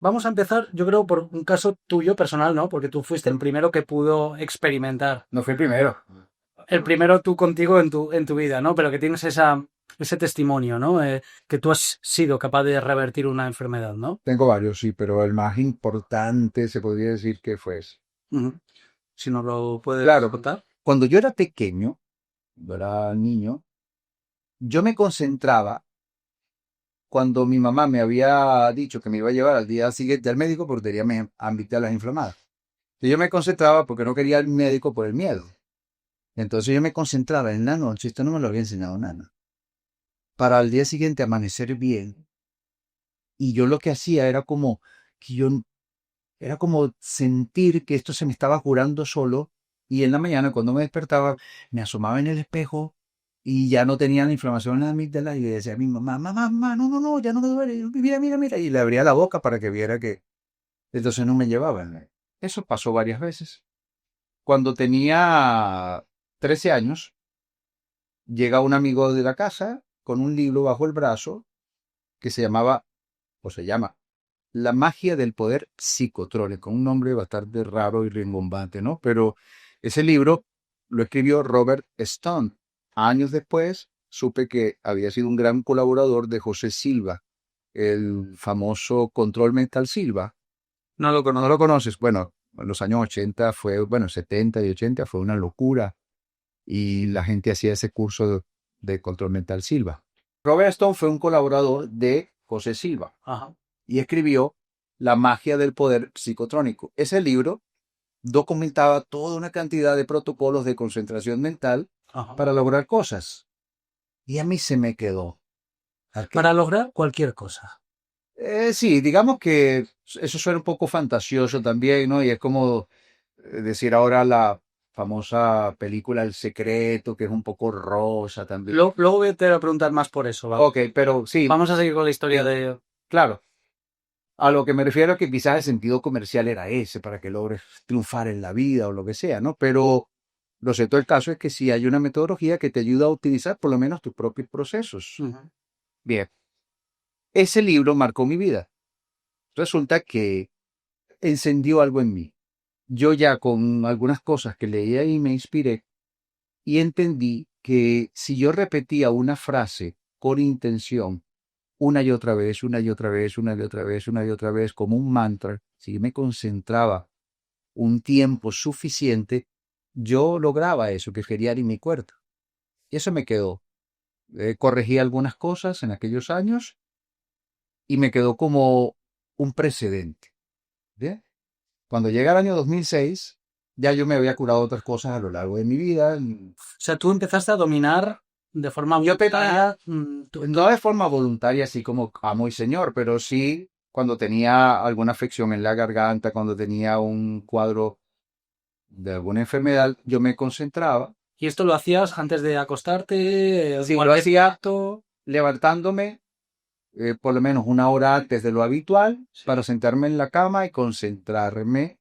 Vamos a empezar, yo creo, por un caso tuyo personal, ¿no? Porque tú fuiste el primero que pudo experimentar. No fui el primero. El primero tú contigo en tu vida, ¿no? Pero que tienes ese testimonio, ¿no? Que tú has sido capaz de revertir una enfermedad, ¿no? Tengo varios, sí, pero el más importante se podría decir que fue ese. Ujú. Si nos lo puedes Claro, contar. cuando yo era pequeño, cuando era niño, yo me concentraba cuando mi mamá me había dicho que me iba a llevar al día siguiente al médico porque tenía mis amígdalas inflamadas. Y yo me concentraba porque no quería ir al médico por el miedo. Entonces yo me concentraba en la noche, esto no me lo había enseñado nada, para al día siguiente amanecer bien. Y yo lo que hacía era como que yo era como sentir que esto se me estaba curando solo y en la mañana cuando me despertaba me asomaba en el espejo y ya no tenía la inflamación en la amígdala y le decía a mi mamá, mamá, mamá, no, no, no, ya no me duele, mira, mira, mira, y le abría la boca para que viera que entonces no me llevaban. Eso pasó varias veces. Cuando tenía 13 años, llega un amigo de la casa con un libro bajo el brazo que se llamaba, o se llama, La magia del poder psicotrónico, un nombre bastante raro y rimbombante, ¿no? Pero ese libro lo escribió Robert Stone. Años después supe que había sido un gran colaborador de José Silva, el famoso Control Mental Silva. ¿No lo conoces? Bueno, en los años 80 fue, bueno, 70 y 80 fue una locura y la gente hacía ese curso de Control Mental Silva. Robert Stone fue un colaborador de José Silva Ajá, y escribió La magia del poder psicotrónico. Ese libro documentaba toda una cantidad de protocolos de concentración mental ajá. para lograr cosas. Y a mí se me quedó. ¿A qué? Para lograr cualquier cosa. Sí, digamos que eso suena un poco fantasioso también, ¿no? Y es como decir ahora la famosa película El Secreto, que es un poco rosa también. Luego voy a te voy a preguntar más por eso, ¿va? Ok, pero sí, Vamos a seguir con la historia de... claro. A lo que me refiero es que quizás el sentido comercial era ese, para que logres triunfar en la vida o lo que sea, ¿no? Pero lo cierto del caso es que sí hay una metodología que te ayuda a utilizar por lo menos tus propios procesos. Ujú. Bien, ese libro marcó mi vida. Resulta que encendió algo en mí. Yo ya con algunas cosas que leí ahí me inspiré y entendí que si yo repetía una frase con intención, una y otra vez, una y otra vez, una y otra vez, una y otra vez, como un mantra, si me concentraba un tiempo suficiente, yo lograba eso que quería en mi cuerpo. Y eso me quedó. Corregí algunas cosas en aquellos años y me quedó como un precedente. ¿Bien? Cuando llega el año 2006, ya yo me había curado otras cosas a lo largo de mi vida. O sea, tú empezaste a dominar de forma Yo voluntaria. no de forma voluntaria, así como amo y señor, pero sí cuando tenía alguna afección en la garganta, cuando tenía un cuadro de alguna enfermedad, yo me concentraba. ¿Y esto lo hacías antes de acostarte? Sí, lo Cualquier hacía acto. levantándome por lo menos una hora antes de lo habitual Sí. para sentarme en la cama y concentrarme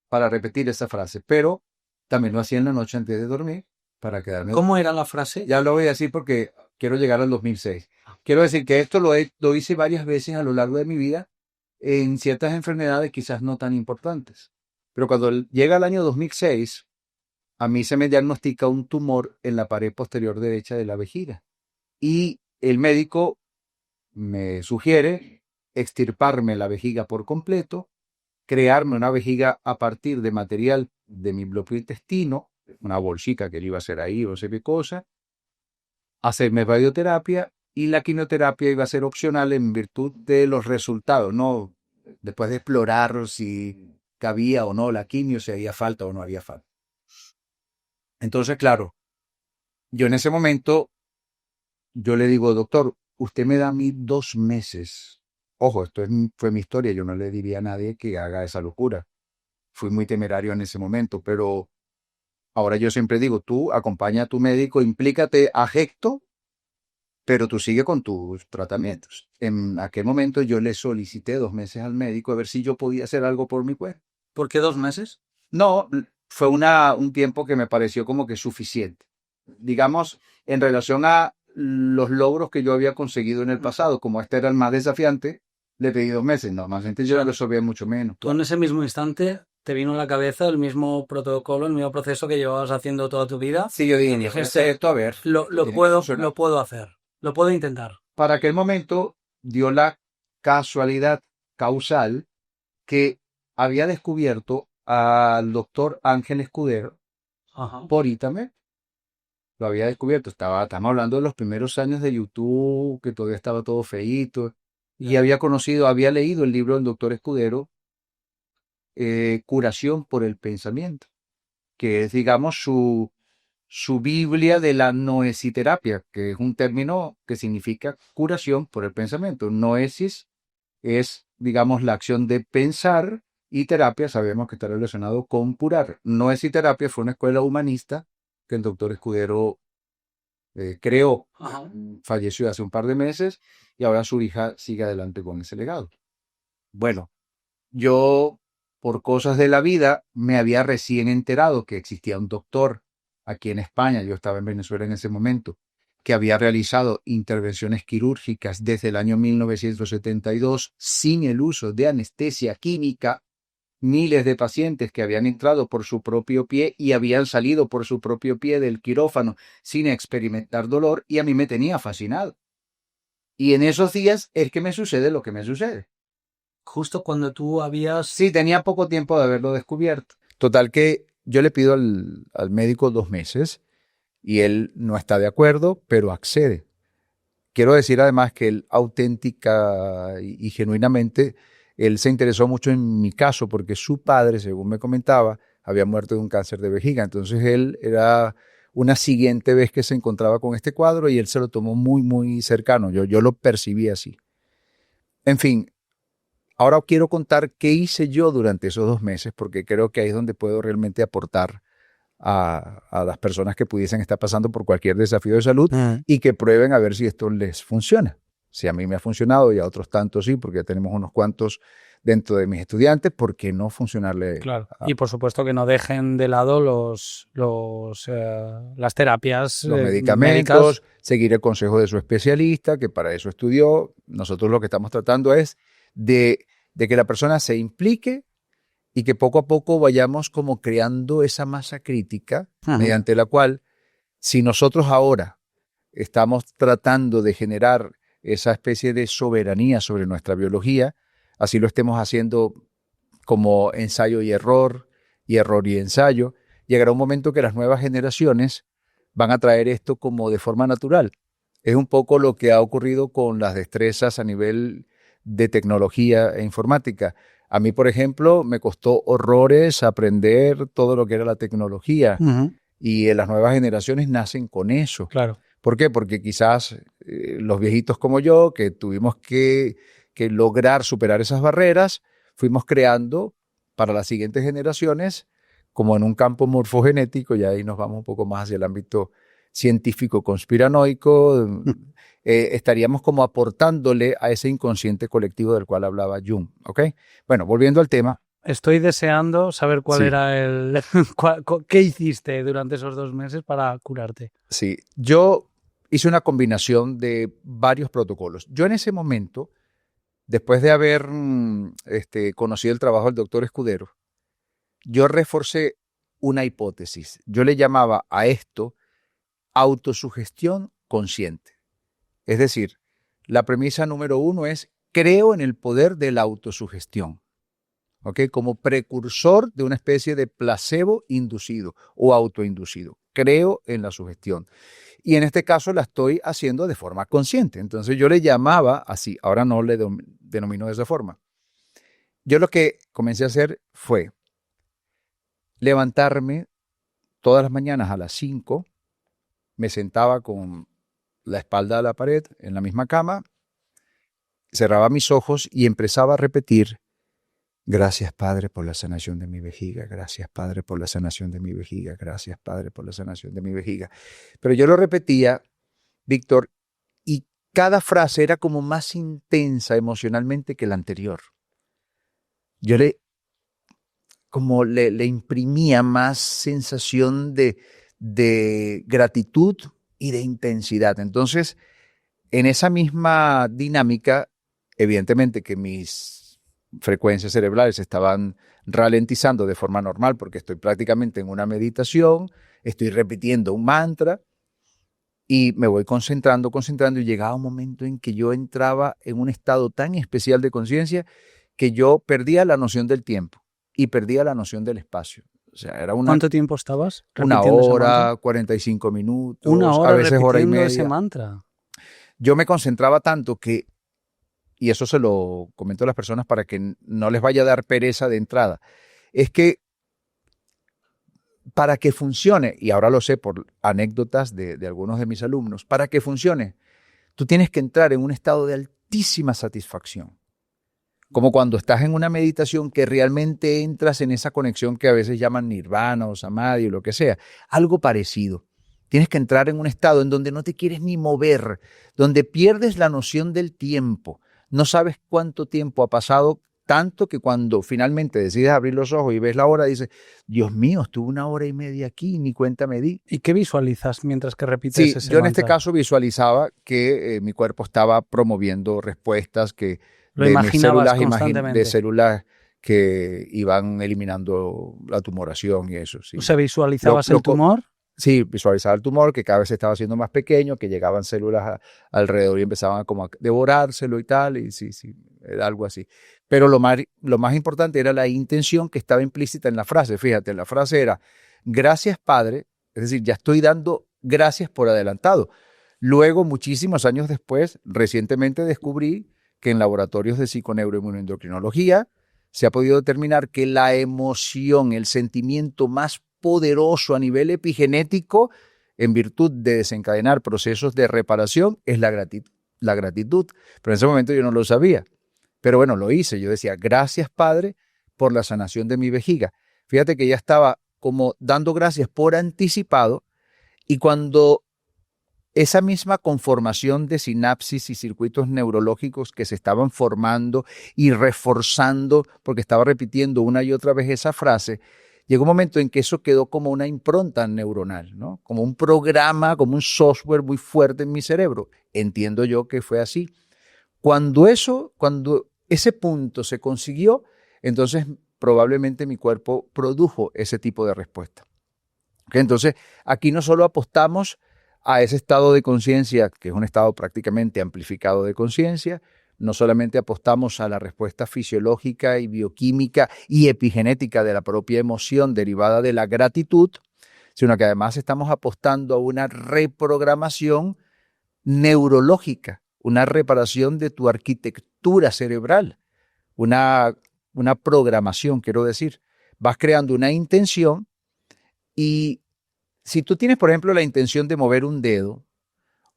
para repetir esa frase. Pero también lo hacía en la noche antes de dormir para quedarme. ¿Cómo era la frase? Ya lo voy a decir porque quiero llegar al 2006. Quiero decir que esto lo hice varias veces a lo largo de mi vida en ciertas enfermedades quizás no tan importantes. Pero cuando llega el año 2006, a mí se me diagnostica un tumor en la pared posterior derecha de la vejiga. Y el médico me sugiere extirparme la vejiga por completo, crearme una vejiga a partir de material de mi propio intestino, una bolsica que le iba a hacer ahí o sé qué cosa, hacerme radioterapia y la quimioterapia iba a ser opcional en virtud de los resultados, no después de explorar si cabía o no la quimio, si había falta o no había falta. Entonces, claro, yo en ese momento, yo le digo, doctor, usted me da a mí 2 meses. Ojo, fue mi historia, yo no le diría a nadie que haga esa locura. Fui muy temerario en ese momento, pero ahora yo siempre digo, tú acompaña a tu médico, implícate afecto, pero tú sigue con tus tratamientos. En aquel momento yo le solicité 2 meses al médico a ver si yo podía hacer algo por mi cuerpo. ¿Por qué 2 meses? No, fue un tiempo que me pareció como que suficiente. Digamos, en relación a los logros que yo había conseguido en el pasado, como este era el más desafiante, Le pedí 2 meses, normalmente yo lo resolvía mucho menos. Tú en ese mismo instante te vino a la cabeza el mismo protocolo, el mismo proceso que llevabas haciendo toda tu vida. Sí, yo dije, Dijiste, esto, a ver, lo tiene que puedo, funcionar. lo puedo hacer, lo puedo intentar. Para aquel momento dio la casualidad causal que había descubierto al doctor Ángel Escudero Ajá. por internet. Lo había descubierto. Estamos hablando de los primeros años de YouTube, que todavía estaba todo feíto. Y Ya. había leído el libro del doctor Escudero, Curación por el Pensamiento, que es, digamos, su Biblia de la noesiterapia, que es un término que significa curación por el pensamiento. Noesis es, digamos, la acción de pensar, y terapia sabemos que está relacionado con curar. Noesiterapia fue una escuela humanista que el doctor Escudero creó. Ajá. Falleció hace un par de meses y ahora su hija sigue adelante con ese legado. Bueno, yo, por cosas de la vida, me había recién enterado que existía un doctor aquí en España, yo estaba en Venezuela en ese momento, que había realizado intervenciones quirúrgicas desde el año 1972 sin el uso de anestesia química. Miles de pacientes que habían entrado por su propio pie y habían salido por su propio pie del quirófano sin experimentar dolor, y a mí me tenía fascinado. Y en esos días es que me sucede lo que me sucede. Justo cuando tú habías... Sí, tenía poco tiempo de haberlo descubierto. Total que yo le pido al médico 2 meses y él no está de acuerdo, pero accede. Quiero decir además que él auténtica y genuinamente, él se interesó mucho en mi caso porque su padre, según me comentaba, había muerto de un cáncer de vejiga. Entonces él era una siguiente vez que se encontraba con este cuadro y él se lo tomó muy, muy cercano. Yo lo percibí así. En fin, ahora quiero contar qué hice yo durante esos 2 meses, porque creo que ahí es donde puedo realmente aportar a las personas que pudiesen estar pasando por cualquier desafío de salud y que prueben a ver si esto les funciona. Si a mí me ha funcionado y a otros tantos sí, porque ya tenemos unos cuantos dentro de mis estudiantes, ¿por qué no funcionarle? Claro. Y por supuesto que no dejen de lado las terapias Los médicas. medicamentos, seguir el consejo de su especialista, que para eso estudió. Nosotros lo que estamos tratando es de que la persona se implique y que poco a poco vayamos como creando esa masa crítica mediante la cual, si nosotros ahora estamos tratando de generar esa especie de soberanía sobre nuestra biología, así lo estemos haciendo como ensayo y error y ensayo, llegará un momento que las nuevas generaciones van a traer esto como de forma natural. Es un poco lo que ha ocurrido con las destrezas a nivel de tecnología e informática. A mí, por ejemplo, me costó horrores aprender todo lo que era la tecnología, y las nuevas generaciones nacen con eso. Claro. ¿Por qué? Porque quizás los viejitos como yo, que tuvimos que lograr superar esas barreras, fuimos creando para las siguientes generaciones, como en un campo morfogenético, y ahí nos vamos un poco más hacia el ámbito científico conspiranoico, estaríamos como aportándole a ese inconsciente colectivo del cual hablaba Jung. ¿Ok? Bueno, volviendo al tema. Estoy deseando saber cuál Sí. era qué hiciste durante esos 2 meses para curarte. Sí, yo hice una combinación de varios protocolos. Yo en ese momento, después de haber conocido el trabajo del doctor Escudero, yo reforcé una hipótesis. Yo le llamaba a esto autosugestión consciente. Es decir, la premisa número 1 es: creo en el poder de la autosugestión, ¿ok? Como precursor de una especie de placebo inducido o autoinducido. Creo en la sugestión. Y en este caso la estoy haciendo de forma consciente. Entonces yo le llamaba así, ahora no le denomino de esa forma. Yo lo que comencé a hacer fue levantarme todas las mañanas a las 5, me sentaba con la espalda a la pared en la misma cama, cerraba mis ojos y empezaba a repetir: gracias, Padre, por la sanación de mi vejiga. Gracias, Padre, por la sanación de mi vejiga. Gracias, Padre, por la sanación de mi vejiga. Pero yo lo repetía, Víctor, y cada frase era como más intensa emocionalmente que la anterior. Yo le imprimía más sensación de gratitud y de intensidad. Entonces, en esa misma dinámica, evidentemente que mis frecuencias cerebrales estaban ralentizando de forma normal porque estoy prácticamente en una meditación, estoy repitiendo un mantra y me voy concentrando y llegaba un momento en que yo entraba en un estado tan especial de conciencia que yo perdía la noción del tiempo y perdía la noción del espacio. O sea, era ¿Cuánto tiempo estabas una repitiendo ese mantra? hora, 45 minutos, Una hora a veces hora y repitiendo ese media. mantra. Yo me concentraba tanto que, y eso se lo comento a las personas para que no les vaya a dar pereza de entrada, es que para que funcione, y ahora lo sé por anécdotas de algunos de mis alumnos, para que funcione, tú tienes que entrar en un estado de altísima satisfacción. Como cuando estás en una meditación que realmente entras en esa conexión que a veces llaman nirvana o samadhi o lo que sea. Algo parecido. Tienes que entrar en un estado en donde no te quieres ni mover, donde pierdes la noción del tiempo. No sabes cuánto tiempo ha pasado, tanto que cuando finalmente decides abrir los ojos y ves la hora, dices, Dios mío, estuve una hora y media aquí, ni cuenta me di. ¿Y qué visualizas mientras que repites Sí, ese yo en mantra? este caso visualizaba que mi cuerpo estaba promoviendo respuestas que Lo de mis imaginabas células, constantemente. de células que iban eliminando la tumoración y eso. Sí. O sea, ¿visualizabas el tumor? Sí, visualizaba el tumor que cada vez se estaba haciendo más pequeño, que llegaban células alrededor y empezaban como a devorárselo y tal, y sí, era algo así. Pero lo más importante era la intención que estaba implícita en la frase. Fíjate, la frase era, gracias Padre, es decir, ya estoy dando gracias por adelantado. Luego, muchísimos años después, recientemente descubrí que en laboratorios de psiconeuroinmunoendocrinología se ha podido determinar que la emoción, el sentimiento más poderoso a nivel epigenético, en virtud de desencadenar procesos de reparación, es la gratitud. Pero en ese momento yo no lo sabía. Pero bueno, lo hice. Yo decía, gracias Padre por la sanación de mi vejiga. Fíjate que ya estaba como dando gracias por anticipado y cuando esa misma conformación de sinapsis y circuitos neurológicos que se estaban formando y reforzando, porque estaba repitiendo una y otra vez esa frase, llegó un momento en que eso quedó como una impronta neuronal, ¿no? Como un programa, como un software muy fuerte en mi cerebro. Entiendo yo que fue así. Cuando ese punto se consiguió, entonces probablemente mi cuerpo produjo ese tipo de respuesta. ¿Okay? Entonces, aquí no solo apostamos a ese estado de conciencia, que es un estado prácticamente amplificado de conciencia, no solamente apostamos a la respuesta fisiológica y bioquímica y epigenética de la propia emoción derivada de la gratitud, sino que además estamos apostando a una reprogramación neurológica, una reparación de tu arquitectura cerebral, una programación, quiero decir. Vas creando una intención y si tú tienes, por ejemplo, la intención de mover un dedo,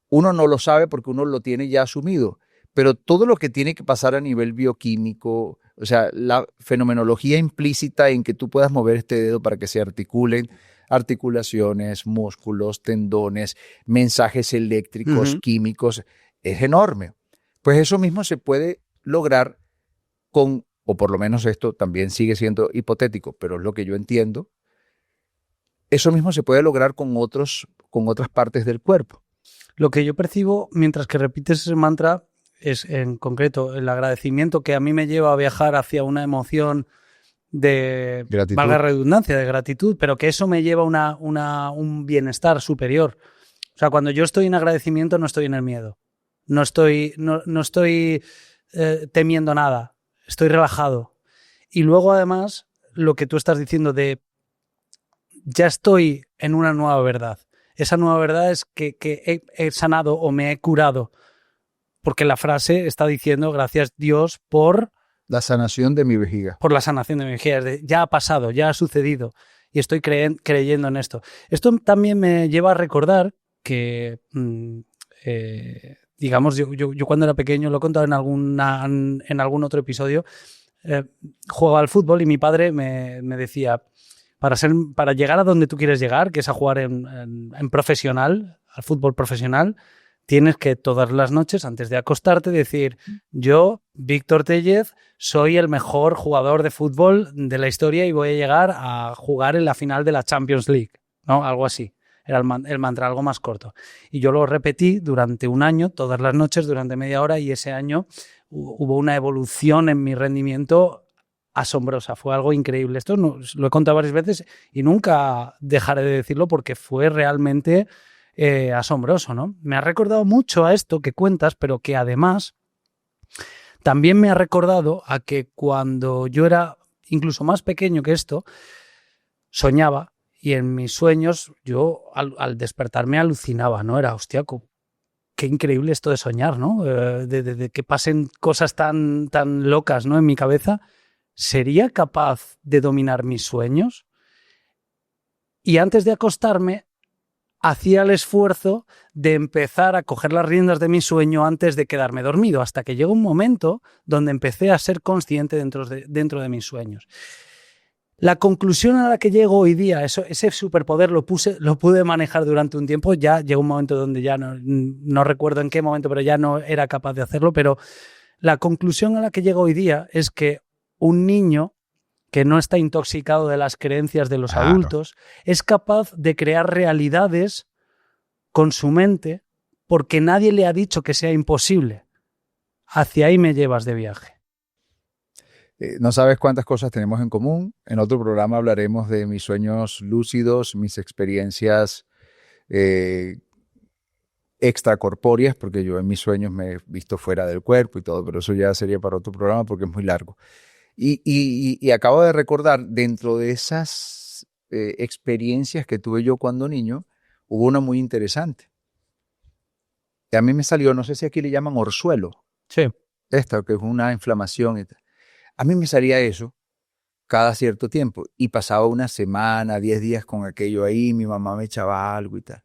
uno no lo sabe porque uno lo tiene ya asumido, pero todo lo que tiene que pasar a nivel bioquímico, o sea, la fenomenología implícita en que tú puedas mover este dedo para que se articulen articulaciones, músculos, tendones, mensajes eléctricos, químicos, es enorme. Pues eso mismo se puede lograr con, o por lo menos esto también sigue siendo hipotético, pero es lo que yo entiendo, eso mismo se puede lograr con otras partes del cuerpo. Lo que yo percibo mientras que repites ese mantra es, en concreto, el agradecimiento que a mí me lleva a viajar hacia una emoción de, gratitud. Valga la redundancia, de gratitud, pero que eso me lleva a un bienestar superior. O sea, cuando yo estoy en agradecimiento no estoy en el miedo. No estoy temiendo nada. Estoy relajado. Y luego, además, lo que tú estás diciendo de ya estoy en una nueva verdad. Esa nueva verdad es que he sanado o me he curado. Porque la frase está diciendo gracias Dios por la sanación de mi vejiga. Por la sanación de mi vejiga. Ya ha pasado, ya ha sucedido. Y estoy creyendo en esto. Esto también me lleva a recordar que, digamos, yo cuando era pequeño, lo he contado en algún otro episodio, jugaba al fútbol y mi padre me decía, para llegar a donde tú quieres llegar, que es a jugar en profesional, al fútbol profesional, tienes que todas las noches, antes de acostarte, decir, yo, Víctor Tellez, soy el mejor jugador de fútbol de la historia y voy a llegar a jugar en la final de la Champions League, ¿no? Algo así. Era el mantra, algo más corto. Y yo lo repetí durante un año, todas las noches, durante media hora, y ese año hubo una evolución en mi rendimiento asombrosa, fue algo increíble. Esto lo he contado varias veces y nunca dejaré de decirlo porque fue realmente asombroso, ¿no? Me ha recordado mucho a esto que cuentas, pero que además también me ha recordado a que cuando yo era incluso más pequeño que esto, soñaba y en mis sueños yo al despertarme alucinaba, ¿no? Era, hostia, qué increíble esto de soñar, ¿no? De que pasen cosas tan locas, ¿no? En mi cabeza. ¿Sería capaz de dominar mis sueños? Y antes de acostarme, hacía el esfuerzo de empezar a coger las riendas de mi sueño antes de quedarme dormido, hasta que llegó un momento donde empecé a ser consciente dentro de mis sueños. La conclusión a la que llego hoy día, ese superpoder lo pude manejar durante un tiempo, ya llegó un momento donde ya no recuerdo en qué momento, pero ya no era capaz de hacerlo, pero la conclusión a la que llego hoy día es que un niño que no está intoxicado de las creencias de los adultos es capaz de crear realidades con su mente porque nadie le ha dicho que sea imposible. Hacia ahí me llevas de viaje. No sabes cuántas cosas tenemos en común. En otro programa hablaremos de mis sueños lúcidos, mis experiencias extracorpóreas, porque yo en mis sueños me he visto fuera del cuerpo y todo, pero eso ya sería para otro programa porque es muy largo. Y acabo de recordar, dentro de esas experiencias que tuve yo cuando niño, hubo una muy interesante. Y a mí me salió, no sé si aquí le llaman orzuelo. Sí. Esta, que es una inflamación y tal. A mí me salía eso cada cierto tiempo y pasaba una semana, 10 días con aquello ahí, mi mamá me echaba algo y tal.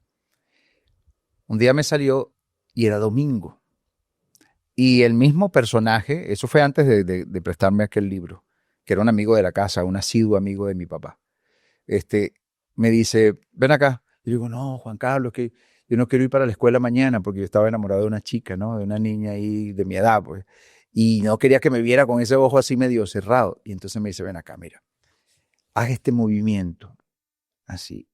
Un día me salió y era domingo. Y el mismo personaje, eso fue antes de prestarme aquel libro, que era un amigo de la casa, un asiduo amigo de mi papá. Me dice, ven acá. Y digo, no, Juan Carlos, que yo no quiero ir para la escuela mañana porque yo estaba enamorado de una chica, ¿no? De una niña ahí de mi edad, pues. Y no quería que me viera con ese ojo así medio cerrado. Y entonces me dice, ven acá, mira, haz este movimiento así.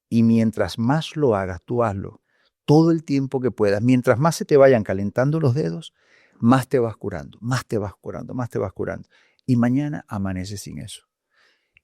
Y mientras más lo hagas, tú hazlo todo el tiempo que puedas. Mientras más se te vayan calentando los dedos, más te vas curando, más te vas curando, más te vas curando. Y mañana amaneces sin eso.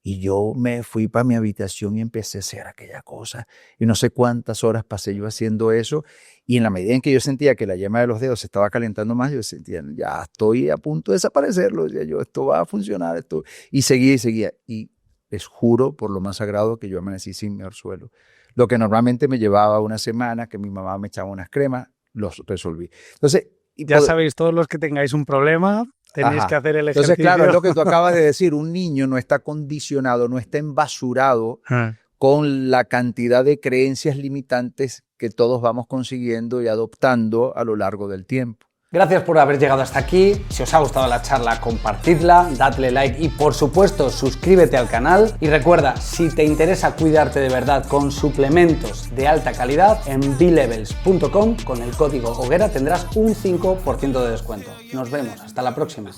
Y yo me fui para mi habitación y empecé a hacer aquella cosa. Y no sé cuántas horas pasé yo haciendo eso. Y en la medida en que yo sentía que la yema de los dedos se estaba calentando más, yo sentía, ya estoy a punto de desaparecerlo. Decía yo, esto va a funcionar. Esto. Y seguía y seguía. Y les juro por lo más sagrado que yo amanecí sin mi orzuelo. Lo que normalmente me llevaba una semana, que mi mamá me echaba unas cremas, los resolví. Entonces, ya sabéis, todos los que tengáis un problema, tenéis que hacer el ejercicio. Entonces, claro, es lo que tú acabas de decir. Un niño no está condicionado, no está embasurado con la cantidad de creencias limitantes que todos vamos consiguiendo y adoptando a lo largo del tiempo. Gracias por haber llegado hasta aquí. Si os ha gustado la charla, compartidla, dadle like y por supuesto suscríbete al canal. Y recuerda, si te interesa cuidarte de verdad con suplementos de alta calidad, en blevels.com con el código Hoguera tendrás un 5% de descuento. Nos vemos, hasta la próxima.